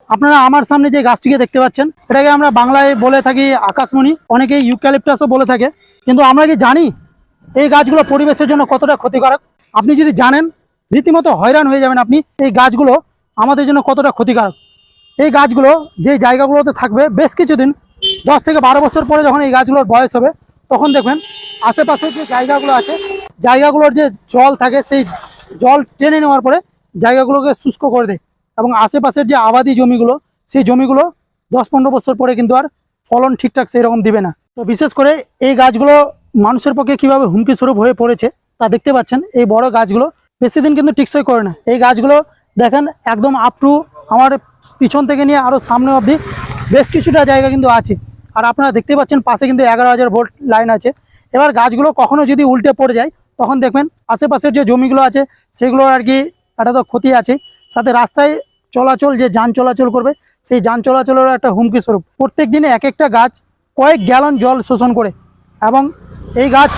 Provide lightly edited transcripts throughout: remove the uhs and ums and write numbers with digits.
আপনারা আমার সামনে যে গাছটিকে দেখতে পাচ্ছেন, এটাকে আমরা বাংলায় বলে থাকি আকাশমণি, অনেকে ইউক্যালিপটাসও বলে থাকে। কিন্তু আমরা কি জানি এই গাছগুলো পরিবেশের জন্য কতটা ক্ষতিকারক? আপনি যদি জানেন, রীতিমতো হয়রান হয়ে যাবেন আপনি। এই গাছগুলো আমাদের জন্য কতটা ক্ষতিকারক। এই গাছগুলো যে জায়গাগুলোতে থাকবে বেশ কিছুদিন, 10 থেকে 12 বছর পরে যখন এই গাছগুলোর বয়স হবে, তখন দেখবেন আশেপাশের যে জায়গাগুলো আছে, জায়গাগুলোর যে জল থাকে, সেই জল টেনে নেওয়ার পরে জায়গাগুলোকে শুষ্ক করে দেয়। এবং আশেপাশের যে আবাদি জমিগুলো, সেই জমিগুলো 10-15 বছর পরে কিন্তু আর ফলন ঠিকঠাক সেই রকম দিবে না। তো বিশেষ করে এই গাছগুলো মানুষের পক্ষে কীভাবে হুমকি স্বরূপ হয়ে পড়েছে তা দেখতে পাচ্ছেন। এই বড় গাছগুলো বেশি দিন কিন্তু টিকসই করে না। এই গাছগুলো দেখেন একদম আপ টু আমার পিছন থেকে নিয়ে আরও সামনে অবধি বেশ কিছুটা জায়গা কিন্তু আছে। আর আপনারা দেখতে পাচ্ছেন পাশে কিন্তু 11,000 ভোল্ট লাইন আছে। এবার গাছগুলো কখনো যদি উল্টে পড়ে যায়, তখন দেখবেন আশেপাশের যে জমিগুলো আছে সেগুলো আর কি একটা তো ক্ষতি আছে, সাথে রাস্তায় চলাচল যে যান চলাচল করবে, সেই যান চলাচলেরও একটা হুমকি স্বরূপ। প্রত্যেক দিনে এক একটা গাছ কয়েক গ্যালন জল শোষণ করে। এবং এই গাছ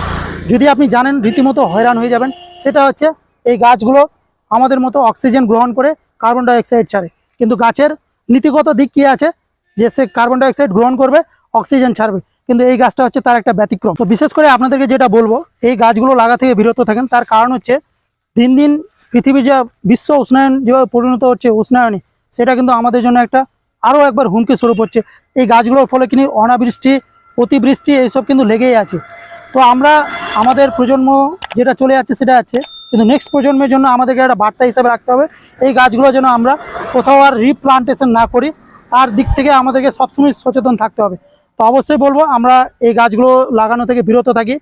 যদি আপনি জানেন, রীতিমতো হয়রান হয়ে যাবেন। সেটা হচ্ছে এই গাছগুলো আমাদের মতো অক্সিজেন গ্রহণ করে কার্বন ডাইঅক্সাইড ছাড়ে, কিন্তু গাছের নীতিগত দিক কী আছে যে সে কার্বন ডাইঅক্সাইড গ্রহণ করবে, অক্সিজেন ছাড়বে। কিন্তু এই গাছটা হচ্ছে তার একটা ব্যতিক্রম। তো বিশেষ করে আপনাদেরকে যেটা বলবো, এই গাছগুলো লাগা থেকে বিরত থাকেন। তার কারণ হচ্ছে দিন দিন পৃথিবীর যা বিশ্ব উষ্ণায়ন যেভাবে পরিণত হচ্ছে উষ্ণায়নে, সেটা কিন্তু আমাদের জন্য একটা আরও একবার হুমকি স্বরূপ হচ্ছে। এই গাছগুলোর ফলে কিন্তু অনাবৃষ্টি, অতিবৃষ্টি এইসব কিন্তু লেগেই আছে। তো আমরা আমাদের প্রজন্ম যেটা চলে যাচ্ছে সেটা আছে, কিন্তু নেক্সট প্রজন্মের জন্য আমাদেরকে একটা বার্তা হিসেবে রাখতে হবে, এই গাছগুলো যেন আমরা কোথাও আর রিপ্লান্টেশন না করি। তার দিক থেকে আমাদেরকে সবসময় সচেতন থাকতে হবে। তো অবশ্যই বলবো আমরা এই গাছগুলো লাগানো থেকে বিরত থাকি।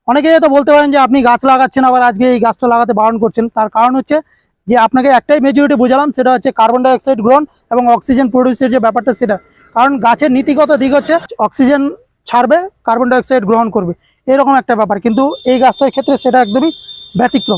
অনেকেই হয়তো বলতে পারেন যে আপনি গাছ লাগাচ্ছেন, আবার আজকে এই গাছটা লাগাতে বারণ করছেন। তার কারণ হচ্ছে যে আপনাকে একটাই মেজরিটি বোঝালাম, সেটা হচ্ছে কার্বন ডাইঅক্সাইড গ্রহণ এবং অক্সিজেন প্রডিউসের যে ব্যাপারটা, সেটা। কারণ গাছের নীতিগত দিক হচ্ছে অক্সিজেন ছাড়বে, কার্বন ডাইঅক্সাইড গ্রহণ করবে, এরকম একটা ব্যাপার। কিন্তু এই গাছটার ক্ষেত্রে সেটা একদমই ব্যতিক্রম।